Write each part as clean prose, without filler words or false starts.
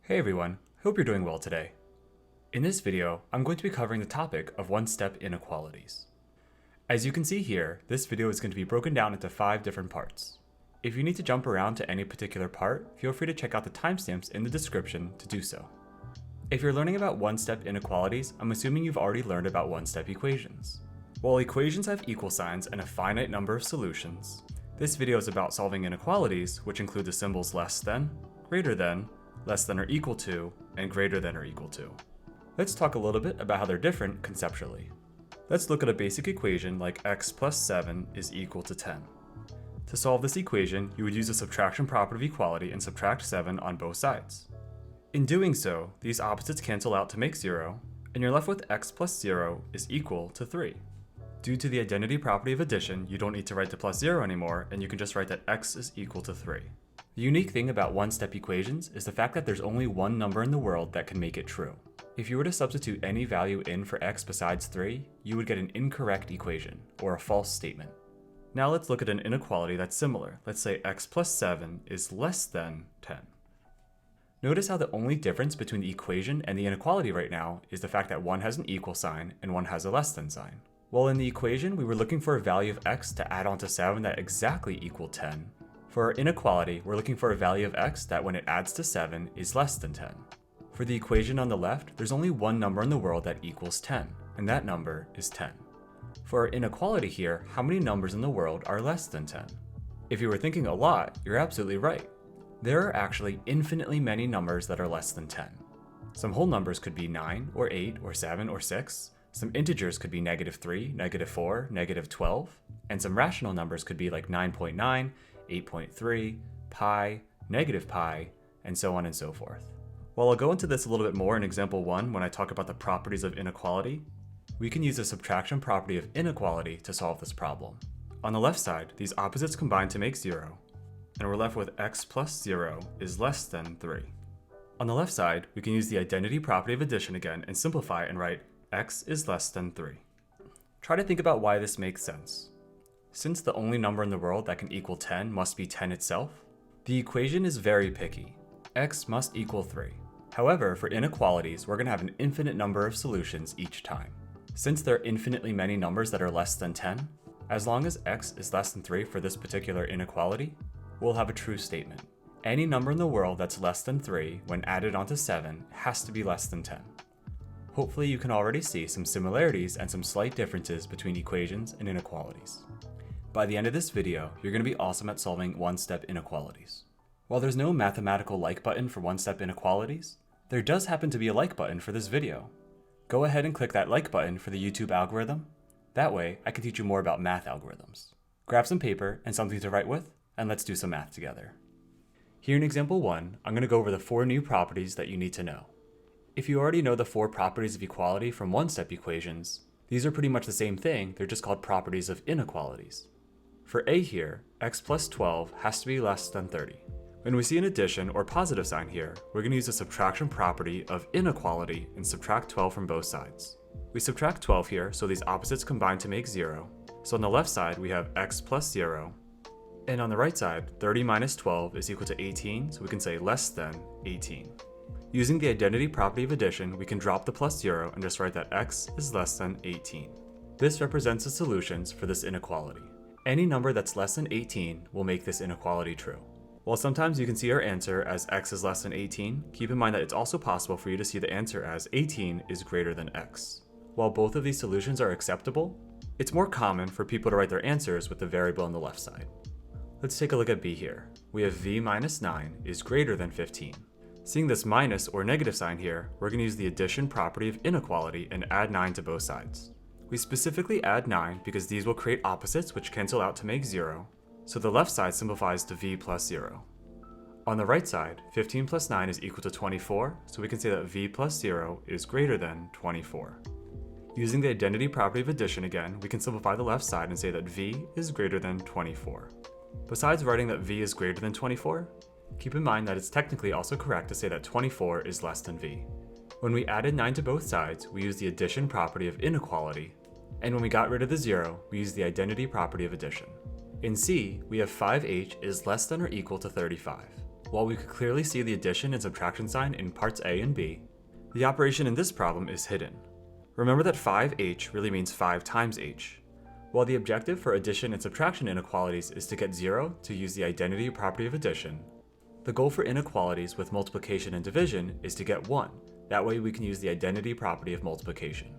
Hey everyone, hope you're doing well today. In this video, I'm going to be covering the topic of one-step inequalities. As you can see here, this video is going to be broken down into 5 different parts. If you need to jump around to any particular part, feel free to check out the timestamps in the description to do so. If you're learning about one-step inequalities, I'm assuming you've already learned about one-step equations. While equations have equal signs and a finite number of solutions, this video is about solving inequalities, which include the symbols less than, greater than, less than or equal to, and greater than or equal to. Let's talk a little bit about how they're different conceptually. Let's look at a basic equation like x plus 7 is equal to 10. To solve this equation, you would use the subtraction property of equality and subtract 7 on both sides. In doing so, these opposites cancel out to make 0, and you're left with x plus 0 is equal to 3. Due to the identity property of addition, you don't need to write the plus 0 anymore, and you can just write that x is equal to 3. The unique thing about one-step equations is the fact that there's only one number in the world that can make it true. If you were to substitute any value in for x besides 3, you would get an incorrect equation, or a false statement. Now let's look at an inequality that's similar. Let's say x plus 7 is less than 10. Notice how the only difference between the equation and the inequality right now is the fact that one has an equal sign and one has a less than sign. While in the equation we were looking for a value of x to add on to 7 that exactly equaled 10, for our inequality, we're looking for a value of x that when it adds to 7 is less than 10. For the equation on the left, there's only one number in the world that equals 10, and that number is 10. For our inequality here, how many numbers in the world are less than 10? If you were thinking a lot, you're absolutely right. There are actually infinitely many numbers that are less than 10. Some whole numbers could be 9, or 8, or 7, or 6. Some integers could be -3, -4, -12, and some rational numbers could be like 9.9, 8.3, pi, -pi, and so on and so forth. While I'll go into this a little bit more in example 1 when I talk about the properties of inequality, we can use the subtraction property of inequality to solve this problem. On the left side, these opposites combine to make 0, and we're left with x plus 0 is less than 3. On the left side, we can use the identity property of addition again and simplify and write x is less than 3. Try to think about why this makes sense. Since the only number in the world that can equal 10 must be 10 itself, the equation is very picky. X must equal 3. However, for inequalities, we're going to have an infinite number of solutions each time. Since there are infinitely many numbers that are less than 10, as long as x is less than 3 for this particular inequality, we'll have a true statement. Any number in the world that's less than 3 when added onto 7 has to be less than 10. Hopefully you can already see some similarities and some slight differences between equations and inequalities. By the end of this video, you're going to be awesome at solving one-step inequalities. While there's no mathematical like button for one-step inequalities, there does happen to be a like button for this video. Go ahead and click that like button for the YouTube algorithm. That way, I can teach you more about math algorithms. Grab some paper and something to write with, and let's do some math together. Here in example 1, I'm going to go over the 4 new properties that you need to know. If you already know the 4 properties of equality from one-step equations, these are pretty much the same thing, they're just called properties of inequalities. For a here, x plus 12 has to be less than 30. When we see an addition or positive sign here, we're going to use the subtraction property of inequality and subtract 12 from both sides. We subtract 12 here, so these opposites combine to make 0. So on the left side, we have x plus 0. And on the right side, 30 minus 12 is equal to 18, so we can say less than 18. Using the identity property of addition, we can drop the plus 0 and just write that x is less than 18. This represents the solutions for this inequality. Any number that's less than 18 will make this inequality true. While sometimes you can see our answer as x is less than 18, keep in mind that it's also possible for you to see the answer as 18 is greater than x. While both of these solutions are acceptable, it's more common for people to write their answers with the variable on the left side. Let's take a look at b here. We have v minus 9 is greater than 15. Seeing this minus or negative sign here, we're going to use the addition property of inequality and add 9 to both sides. We specifically add 9 because these will create opposites which cancel out to make 0, so the left side simplifies to v plus 0. On the right side, 15 plus 9 is equal to 24, so we can say that v plus 0 is greater than 24. Using the identity property of addition again, we can simplify the left side and say that v is greater than 24. Besides writing that v is greater than 24, keep in mind that it's technically also correct to say that 24 is less than v. When we added 9 to both sides, we used the addition property of inequality, and when we got rid of the 0, we used the identity property of addition. In C, we have 5h is less than or equal to 35. While we could clearly see the addition and subtraction sign in parts A and B, the operation in this problem is hidden. Remember that 5h really means 5 times h. While the objective for addition and subtraction inequalities is to get 0 to use the identity property of addition, the goal for inequalities with multiplication and division is to get 1. That way we can use the identity property of multiplication.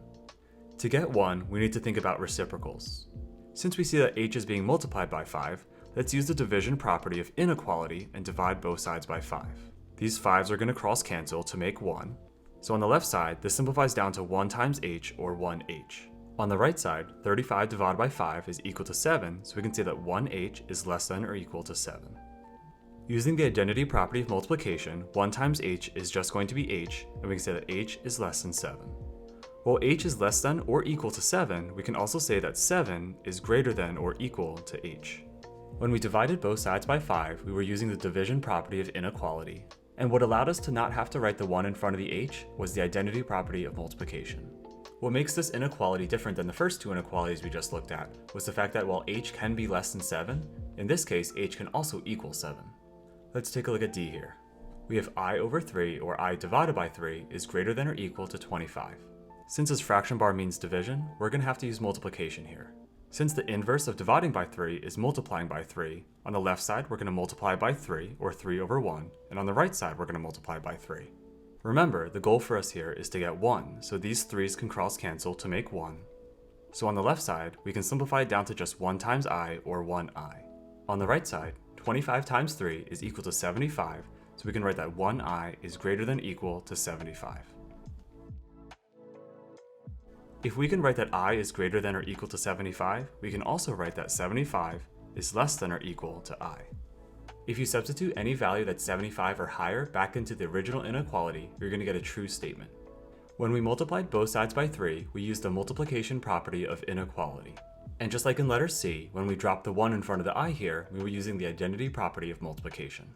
To get 1, we need to think about reciprocals. Since we see that h is being multiplied by 5, let's use the division property of inequality and divide both sides by 5. These 5s are going to cross cancel to make 1. So on the left side, this simplifies down to 1 times h, or 1h. On the right side, 35 divided by 5 is equal to 7, so we can say that 1h is less than or equal to 7. Using the identity property of multiplication, 1 times h is just going to be h, and we can say that h is less than 7. While h is less than or equal to 7, we can also say that 7 is greater than or equal to h. When we divided both sides by 5, we were using the division property of inequality, and what allowed us to not have to write the 1 in front of the h was the identity property of multiplication. What makes this inequality different than the first two inequalities we just looked at was the fact that while h can be less than 7, in this case h can also equal 7. Let's take a look at D here. We have I over 3, or I divided by 3, is greater than or equal to 25. Since this fraction bar means division, we're going to have to use multiplication here. Since the inverse of dividing by 3 is multiplying by 3, on the left side we're going to multiply by 3, or 3 over 1, and on the right side we're going to multiply by 3. Remember, the goal for us here is to get 1, so these 3's can cross cancel to make 1. So on the left side, we can simplify it down to just 1 times I, or 1i. On the right side, 25 times 3 is equal to 75, so we can write that 1i is greater than or equal to 75. If we can write that I is greater than or equal to 75, we can also write that 75 is less than or equal to I. If you substitute any value that's 75 or higher back into the original inequality, you're going to get a true statement. When we multiplied both sides by 3, we used the multiplication property of inequality. And just like in letter C, when we dropped the 1 in front of the I here, we were using the identity property of multiplication.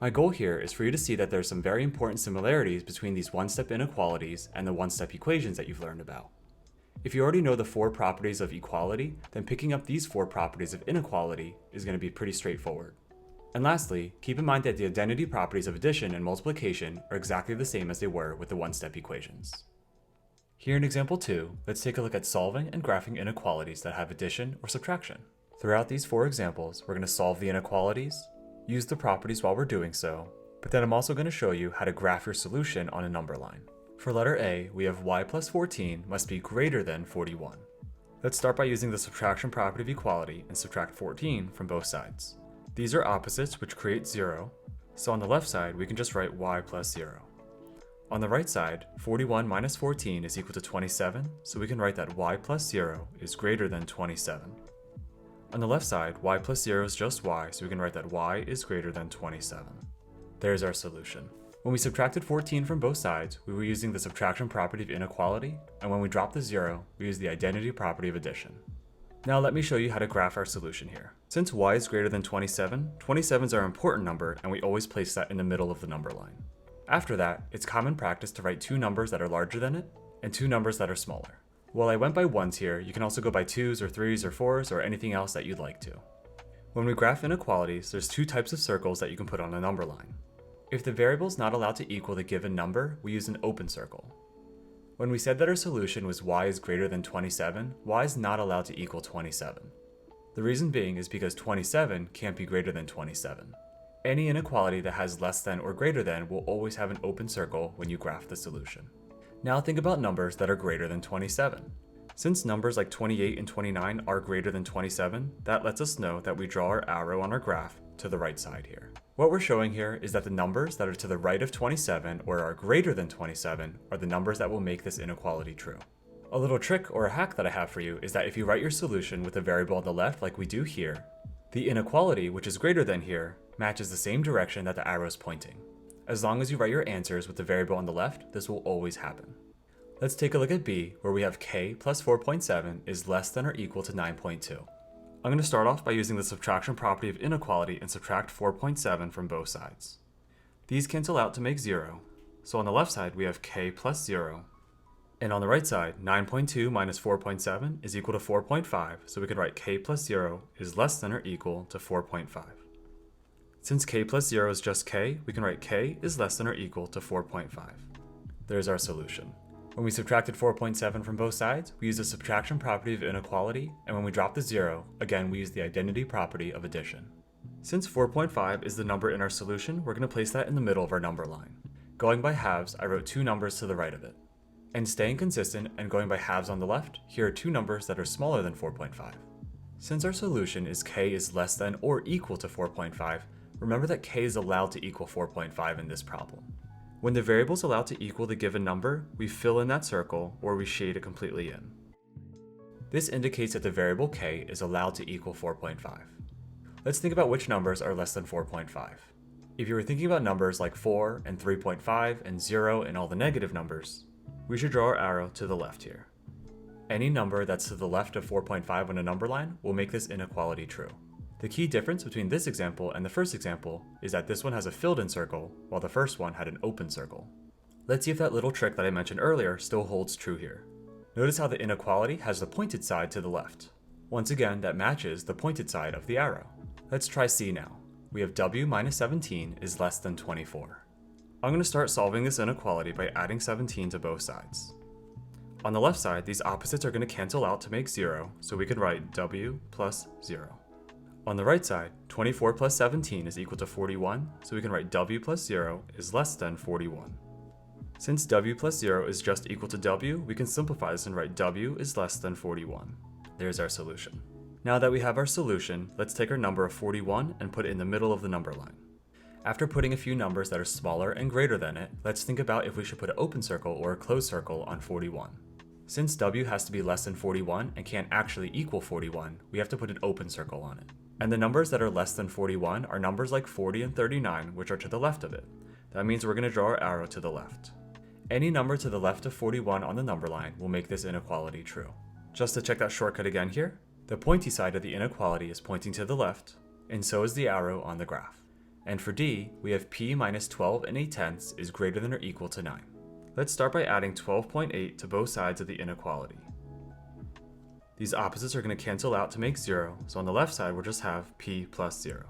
My goal here is for you to see that there's some very important similarities between these one-step inequalities and the one-step equations that you've learned about. If you already know the 4 properties of equality, then picking up these 4 properties of inequality is going to be pretty straightforward. And lastly, keep in mind that the identity properties of addition and multiplication are exactly the same as they were with the one-step equations. Here in example 2, let's take a look at solving and graphing inequalities that have addition or subtraction. Throughout these 4 examples, we're going to solve the inequalities, use the properties while we're doing so, but then I'm also going to show you how to graph your solution on a number line. For letter A, we have y plus 14 must be greater than 41. Let's start by using the subtraction property of equality and subtract 14 from both sides. These are opposites, which create 0, so on the left side we can just write y plus 0. On the right side, 41 minus 14 is equal to 27, so we can write that y plus 0 is greater than 27. On the left side, y plus 0 is just y, so we can write that y is greater than 27. There's our solution. When we subtracted 14 from both sides, we were using the subtraction property of inequality, and when we dropped the 0, we used the identity property of addition. Now let me show you how to graph our solution here. Since y is greater than 27, 27 is our important number, and we always place that in the middle of the number line. After that, it's common practice to write 2 numbers that are larger than it, and 2 numbers that are smaller. While I went by 1s here, you can also go by 2s or 3s or 4s or anything else that you'd like to. When we graph inequalities, there's 2 types of circles that you can put on a number line. If the variable is not allowed to equal the given number, we use an open circle. When we said that our solution was y is greater than 27, y is not allowed to equal 27. The reason being is because 27 can't be greater than 27. Any inequality that has less than or greater than will always have an open circle when you graph the solution. Now think about numbers that are greater than 27. Since numbers like 28 and 29 are greater than 27, that lets us know that we draw our arrow on our graph to the right side here. What we're showing here is that the numbers that are to the right of 27 or are greater than 27 are the numbers that will make this inequality true. A little trick or a hack that I have for you is that if you write your solution with a variable on the left like we do here, the inequality, which is greater than here, matches the same direction that the arrow is pointing. As long as you write your answers with the variable on the left, this will always happen. Let's take a look at B, where we have k plus 4.7 is less than or equal to 9.2. I'm going to start off by using the subtraction property of inequality and subtract 4.7 from both sides. These cancel out to make 0, so on the left side we have k plus 0, and on the right side 9.2 minus 4.7 is equal to 4.5, so we could write k plus 0 is less than or equal to 4.5. Since k plus 0 is just k, we can write k is less than or equal to 4.5. There's our solution. When we subtracted 4.7 from both sides, we used the subtraction property of inequality, and when we dropped the 0, again we used the identity property of addition. Since 4.5 is the number in our solution, we're going to place that in the middle of our number line. Going by halves, I wrote two numbers to the right of it. And staying consistent and going by halves on the left, here are two numbers that are smaller than 4.5. Since our solution is k is less than or equal to 4.5, remember that k is allowed to equal 4.5 in this problem. When the variable is allowed to equal the given number, we fill in that circle or we shade it completely in. This indicates that the variable k is allowed to equal 4.5. Let's think about which numbers are less than 4.5. If you were thinking about numbers like 4 and 3.5 and 0 and all the negative numbers, we should draw our arrow to the left here. Any number that's to the left of 4.5 on a number line will make this inequality true. The key difference between this example and the first example is that this one has a filled-in circle, while the first one had an open circle. Let's see if that little trick that I mentioned earlier still holds true here. Notice how the inequality has the pointed side to the left. Once again, that matches the pointed side of the arrow. Let's try C now. We have w minus 17 is less than 24. I'm going to start solving this inequality by adding 17 to both sides. On the left side, these opposites are going to cancel out to make 0, so we can write w plus 0. On the right side, 24 plus 17 is equal to 41, so we can write w plus 0 is less than 41. Since w plus 0 is just equal to w, we can simplify this and write w is less than 41. There's our solution. Now that we have our solution, let's take our number of 41 and put it in the middle of the number line. After putting a few numbers that are smaller and greater than it, let's think about if we should put an open circle or a closed circle on 41. Since w has to be less than 41 and can't actually equal 41, we have to put an open circle on it. And the numbers that are less than 41 are numbers like 40 and 39, which are to the left of it. That means we're going to draw our arrow to the left. Any number to the left of 41 on the number line will make this inequality true. Just to check that shortcut again here, the pointy side of the inequality is pointing to the left, and so is the arrow on the graph. And for D, we have p minus 12 and 8/10 is greater than or equal to 9. Let's start by adding 12.8 to both sides of the inequality. These opposites are going to cancel out to make 0, so on the left side we'll just have p plus 0.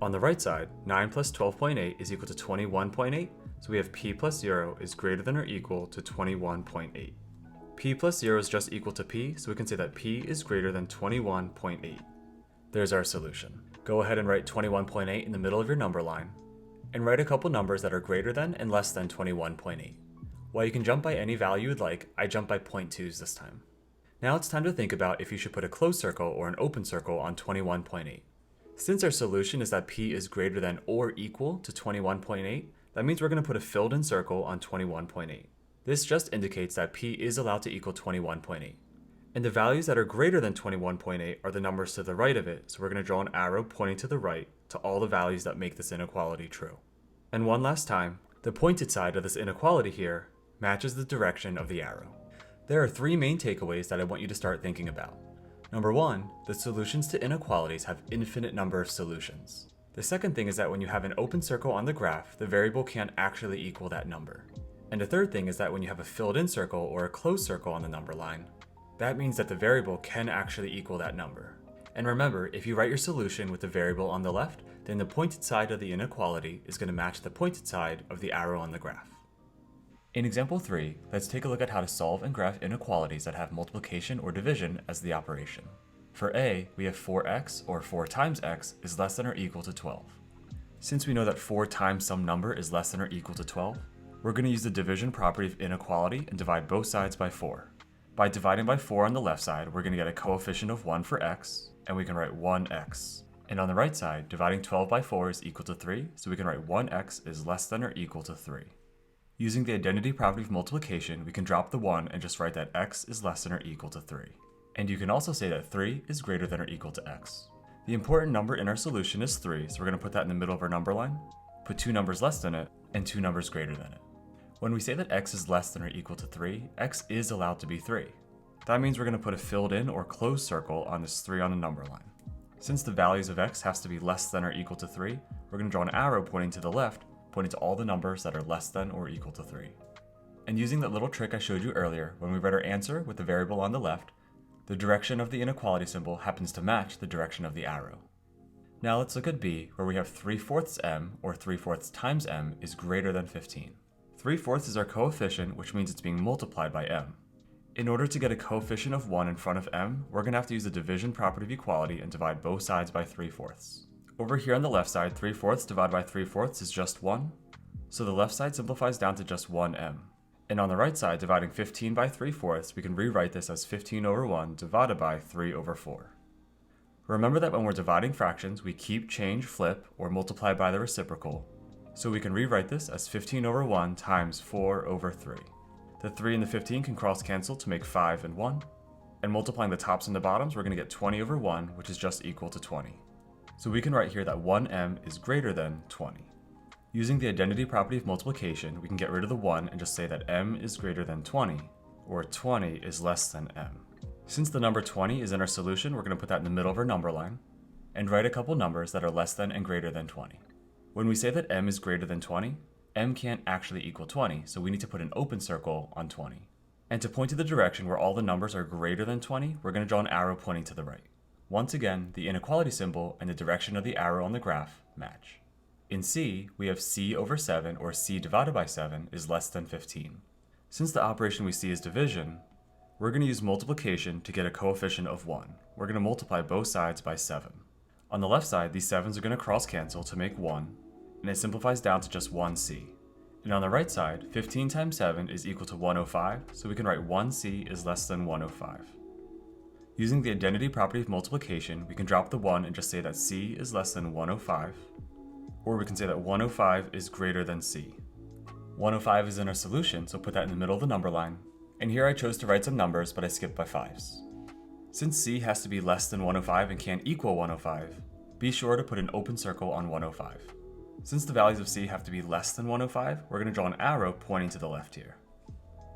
On the right side, 9 plus 12.8 is equal to 21.8, so we have p plus 0 is greater than or equal to 21.8. P plus 0 is just equal to p, so we can say that p is greater than 21.8. There's our solution. Go ahead and write 21.8 in the middle of your number line, and write a couple numbers that are greater than and less than 21.8. While you can jump by any value you'd like, I jumped by 0.2s this time. Now it's time to think about if you should put a closed circle or an open circle on 21.8. Since our solution is that p is greater than or equal to 21.8, that means we're going to put a filled-in circle on 21.8. This just indicates that p is allowed to equal 21.8. And the values that are greater than 21.8 are the numbers to the right of it, so we're going to draw an arrow pointing to the right to all the values that make this inequality true. And one last time, the pointed side of this inequality here matches the direction of the arrow. There are three main takeaways that I want you to start thinking about. Number one, the solutions to inequalities have infinite number of solutions. The second thing is that when you have an open circle on the graph, the variable can't actually equal that number. And the third thing is that when you have a filled-in circle or a closed circle on the number line, that means that the variable can actually equal that number. And remember, if you write your solution with the variable on the left, then the pointed side of the inequality is going to match the pointed side of the arrow on the graph. In example 3, let's take a look at how to solve and graph inequalities that have multiplication or division as the operation. For A, we have 4x, or 4 times x, is less than or equal to 12. Since we know that 4 times some number is less than or equal to 12, we're going to use the division property of inequality and divide both sides by 4. By dividing by 4 on the left side, we're going to get a coefficient of 1 for x, and we can write 1x. And on the right side, dividing 12 by 4 is equal to 3, so we can write 1x is less than or equal to 3. Using the identity property of multiplication, we can drop the 1 and just write that x is less than or equal to 3. And you can also say that 3 is greater than or equal to x. The important number in our solution is 3, so we're going to put that in the middle of our number line, put two numbers less than it, and two numbers greater than it. When we say that x is less than or equal to 3, x is allowed to be 3. That means we're going to put a filled-in or closed circle on this 3 on the number line. Since the values of x has to be less than or equal to 3, we're going to draw an arrow pointing to the left, pointing to all the numbers that are less than or equal to 3. And using that little trick I showed you earlier, when we write our answer with the variable on the left, the direction of the inequality symbol happens to match the direction of the arrow. Now let's look at B, where we have 3/4 m, or 3/4 times m, is greater than 15. 3/4 is our coefficient, which means it's being multiplied by m. In order to get a coefficient of 1 in front of m, we're going to have to use the division property of equality and divide both sides by 3/4. Over here on the left side, 3/4 divided by 3/4 is just 1, so the left side simplifies down to just 1m. And on the right side, dividing 15 by 3/4, we can rewrite this as 15 over 1 divided by 3 over 4. Remember that when we're dividing fractions, we keep, change, flip, or multiply by the reciprocal, so we can rewrite this as 15 over 1 times 4 over 3. The 3 and the 15 can cross cancel to make 5 and 1, and multiplying the tops and the bottoms, we're going to get 20 over 1, which is just equal to 20. So we can write here that 1m is greater than 20. Using the identity property of multiplication, we can get rid of the 1 and just say that m is greater than 20, or 20 is less than m. Since the number 20 is in our solution, we're going to put that in the middle of our number line, and write a couple numbers that are less than and greater than 20. When we say that m is greater than 20, m can't actually equal 20, so we need to put an open circle on 20. And to point to the direction where all the numbers are greater than 20, we're going to draw an arrow pointing to the right. Once again, the inequality symbol and the direction of the arrow on the graph match. In C, we have c over 7, or c divided by 7, is less than 15. Since the operation we see is division, we're going to use multiplication to get a coefficient of 1. We're going to multiply both sides by 7. On the left side, these 7s are going to cross cancel to make 1, and it simplifies down to just 1c. And on the right side, 15 times 7 is equal to 105, so we can write 1c is less than 105. Using the identity property of multiplication, we can drop the 1 and just say that c is less than 105, or we can say that 105 is greater than c. 105 is in our solution, so put that in the middle of the number line, and here I chose to write some numbers, but I skipped by 5s. Since c has to be less than 105 and can't equal 105, be sure to put an open circle on 105. Since the values of c have to be less than 105, we're going to draw an arrow pointing to the left here.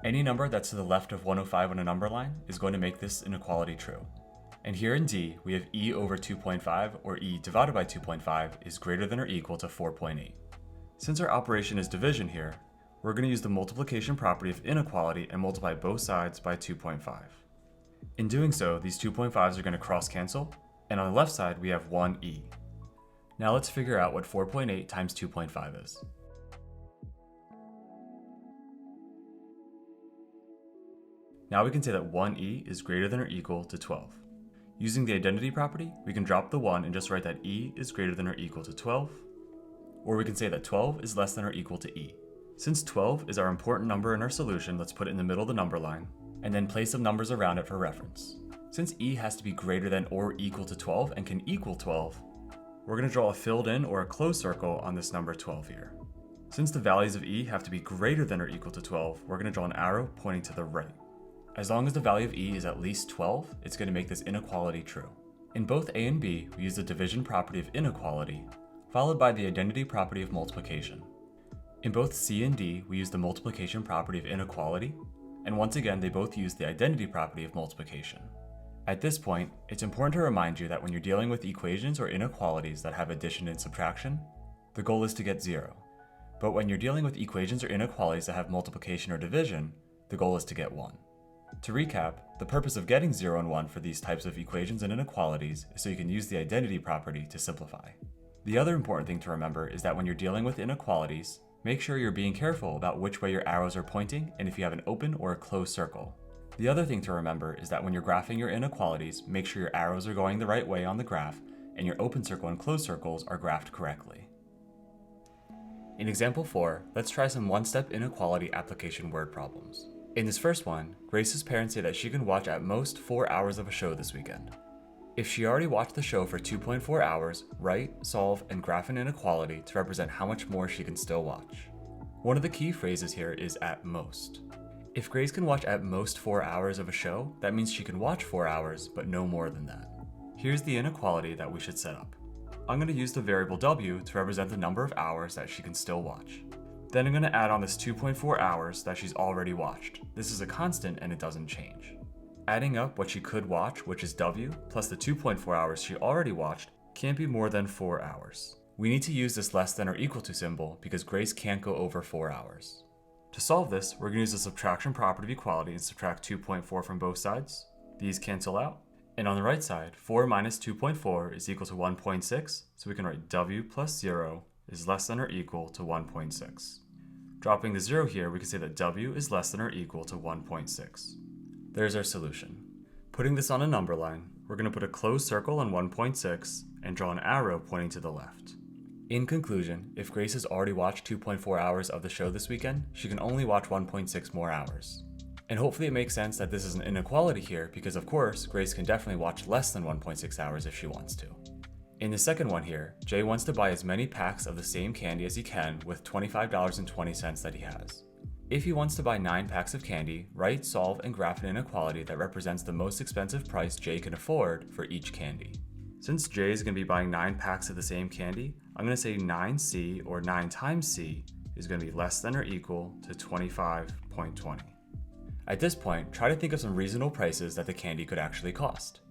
Any number that's to the left of 105 on a number line is going to make this inequality true. And here in D, we have e over 2.5, or e divided by 2.5, is greater than or equal to 4.8. Since our operation is division here, we're going to use the multiplication property of inequality and multiply both sides by 2.5. In doing so, these 2.5s are going to cross cancel, and on the left side we have 1e. Now let's figure out what 4.8 times 2.5 is. Now we can say that 1e is greater than or equal to 12. Using the identity property, we can drop the 1 and just write that e is greater than or equal to 12, or we can say that 12 is less than or equal to e. Since 12 is our important number in our solution, let's put it in the middle of the number line, and then place some numbers around it for reference. Since e has to be greater than or equal to 12 and can equal 12, we're going to draw a filled in or a closed circle on this number 12 here. Since the values of e have to be greater than or equal to 12, we're going to draw an arrow pointing to the right. As long as the value of e is at least 12, it's going to make this inequality true. In both A and B, we use the division property of inequality, followed by the identity property of multiplication. In both C and D, we use the multiplication property of inequality, and once again, they both use the identity property of multiplication. At this point, it's important to remind you that when you're dealing with equations or inequalities that have addition and subtraction, the goal is to get 0. But when you're dealing with equations or inequalities that have multiplication or division, the goal is to get 1. To recap, the purpose of getting 0 and 1 for these types of equations and inequalities is so you can use the identity property to simplify. The other important thing to remember is that when you're dealing with inequalities, make sure you're being careful about which way your arrows are pointing and if you have an open or a closed circle. The other thing to remember is that when you're graphing your inequalities, make sure your arrows are going the right way on the graph and your open circle and closed circles are graphed correctly. In example 4, let's try some one-step inequality application word problems. In this first one, Grace's parents say that she can watch at most 4 hours of a show this weekend. If she already watched the show for 2.4 hours, write, solve, and graph an inequality to represent how much more she can still watch. One of the key phrases here is at most. If Grace can watch at most 4 hours of a show, that means she can watch 4 hours, but no more than that. Here's the inequality that we should set up. I'm going to use the variable w to represent the number of hours that she can still watch. Then I'm going to add on this 2.4 hours that she's already watched. This is a constant and it doesn't change. Adding up what she could watch, which is w, plus the 2.4 hours she already watched, can't be more than 4 hours. We need to use this less than or equal to symbol because Grace can't go over 4 hours. To solve this, we're going to use the subtraction property of equality and subtract 2.4 from both sides. These cancel out, And on the right side, 4 minus 2.4 is equal to 1.6, so we can write w plus 0 is less than or equal to 1.6. Dropping the 0 here, we can say that w is less than or equal to 1.6. There's our solution. Putting this on a number line, we're going to put a closed circle on 1.6 and draw an arrow pointing to the left. In conclusion, if Grace has already watched 2.4 hours of the show this weekend, she can only watch 1.6 more hours. And hopefully it makes sense that this is an inequality here because of course, Grace can definitely watch less than 1.6 hours if she wants to. In the second one here, Jay wants to buy as many packs of the same candy as he can with $25.20 that he has. If he wants to buy 9 packs of candy, write, solve, and graph an inequality that represents the most expensive price Jay can afford for each candy. Since Jay is going to be buying 9 packs of the same candy, I'm going to say 9C or 9 times C is going to be less than or equal to 25.20. At this point, try to think of some reasonable prices that the candy could actually cost.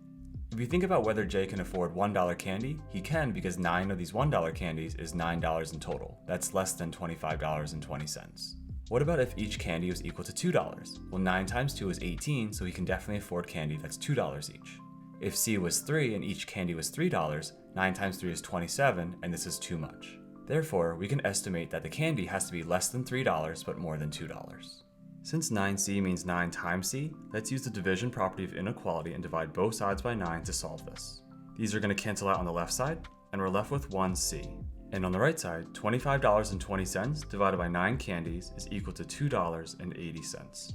If you think about whether Jay can afford $1 candy, he can because 9 of these $1 candies is $9 in total. That's less than $25.20. What about if each candy was equal to $2? Well, 9 times 2 is 18, so he can definitely afford candy that's $2 each. If C was 3 and each candy was $3, 9 times 3 is 27, and this is too much. Therefore, we can estimate that the candy has to be less than $3 but more than $2. Since 9C means 9 times C, let's use the division property of inequality and divide both sides by 9 to solve this. These are going to cancel out on the left side, and we're left with 1C. And on the right side, $25.20 divided by 9 candies is equal to $2.80.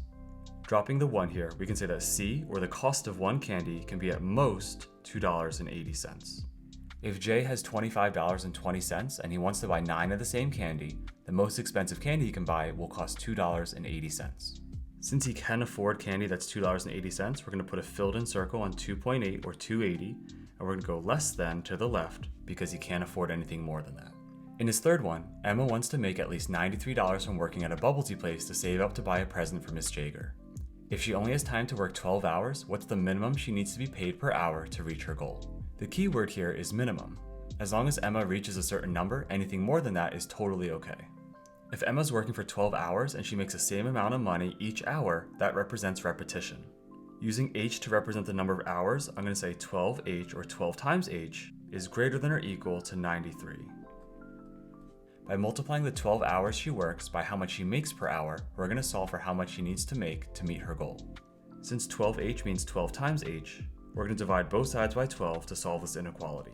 Dropping the 1 here, we can say that C, or the cost of one candy, can be at most $2.80. If Jay has $25.20 and he wants to buy 9 of the same candy, the most expensive candy he can buy will cost $2.80. Since he can afford candy that's $2.80, we're going to put a filled in circle on 2.8 or 280, and we're going to go less than to the left because he can't afford anything more than that. In his third one, Emma wants to make at least $93 from working at a bubble tea place to save up to buy a present for Miss Jaeger. If she only has time to work 12 hours, what's the minimum she needs to be paid per hour to reach her goal? The key word here is minimum. As long as Emma reaches a certain number, anything more than that is totally okay. If Emma's working for 12 hours and she makes the same amount of money each hour, that represents repetition. Using h to represent the number of hours, I'm going to say 12h or 12 times h is greater than or equal to 93. By multiplying the 12 hours she works by how much she makes per hour, we're going to solve for how much she needs to make to meet her goal. Since 12h means 12 times h, we're going to divide both sides by 12 to solve this inequality.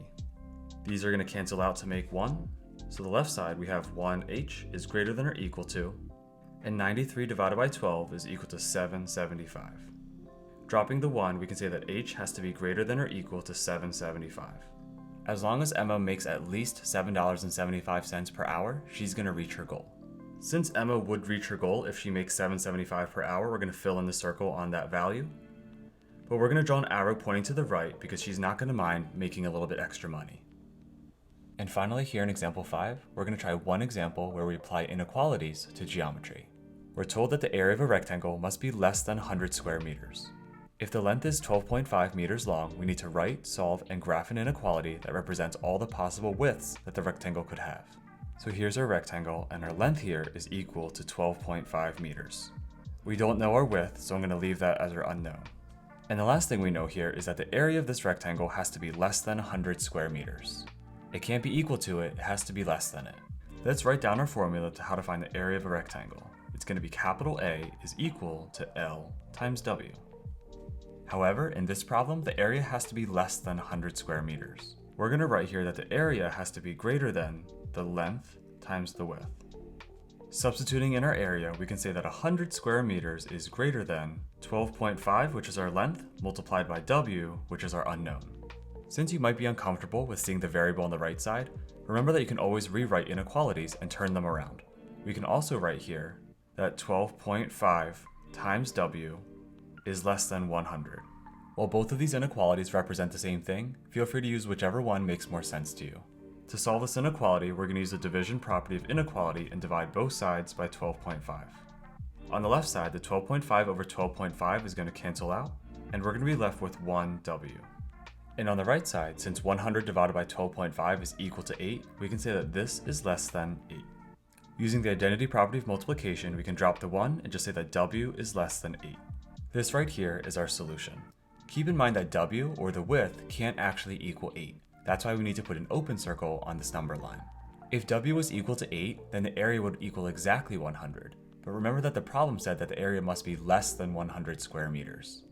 These are going to cancel out to make 1, so the left side we have 1h is greater than or equal to, and 93 divided by 12 is equal to 775. Dropping the 1, we can say that h has to be greater than or equal to 775. As long as Emma makes at least $7.75 per hour, she's going to reach her goal. Since Emma would reach her goal if she makes $7.75 per hour, we're going to fill in the circle on that value. But we're going to draw an arrow pointing to the right because she's not going to mind making a little bit extra money. And finally, here in example 5, we're going to try one example where we apply inequalities to geometry. We're told that the area of a rectangle must be less than 100 square meters. If the length is 12.5 meters long, we need to write, solve, and graph an inequality that represents all the possible widths that the rectangle could have. So here's our rectangle, and our length here is equal to 12.5 meters. We don't know our width, so I'm going to leave that as our unknown. And the last thing we know here is that the area of this rectangle has to be less than 100 square meters. It can't be equal to it, it has to be less than it. Let's write down our formula to how to find the area of a rectangle. It's going to be capital A is equal to L times W. However, in this problem, the area has to be less than 100 square meters. We're going to write here that the area has to be greater than the length times the width. Substituting in our area, we can say that 100 square meters is greater than 12.5, which is our length, multiplied by W, which is our unknown. Since you might be uncomfortable with seeing the variable on the right side, remember that you can always rewrite inequalities and turn them around. We can also write here that 12.5 times W is less than 100. While both of these inequalities represent the same thing, feel free to use whichever one makes more sense to you. To solve this inequality, we're going to use the division property of inequality and divide both sides by 12.5. On the left side, the 12.5 over 12.5 is going to cancel out, and we're going to be left with 1W. And on the right side, since 100 divided by 12.5 is equal to 8, we can say that this is less than 8. Using the identity property of multiplication, we can drop the 1 and just say that W is less than 8. This right here is our solution. Keep in mind that w, or the width, can't actually equal 8. That's why we need to put an open circle on this number line. If w was equal to 8, then the area would equal exactly 100. But remember that the problem said that the area must be less than 100 square meters.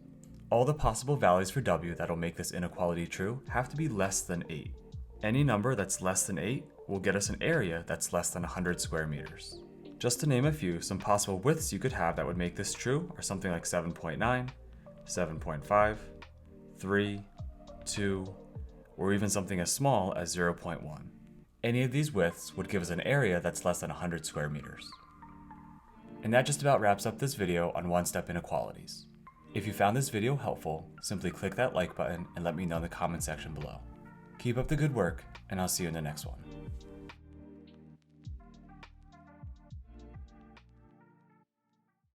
All the possible values for w that'll make this inequality true have to be less than 8. Any number that's less than 8 will get us an area that's less than 100 square meters. Just to name a few, some possible widths you could have that would make this true are something like 7.9, 7.5, 3, 2, or even something as small as 0.1. Any of these widths would give us an area that's less than 100 square meters. And that just about wraps up this video on one-step inequalities. If you found this video helpful, simply click that like button and let me know in the comment section below. Keep up the good work, and I'll see you in the next one.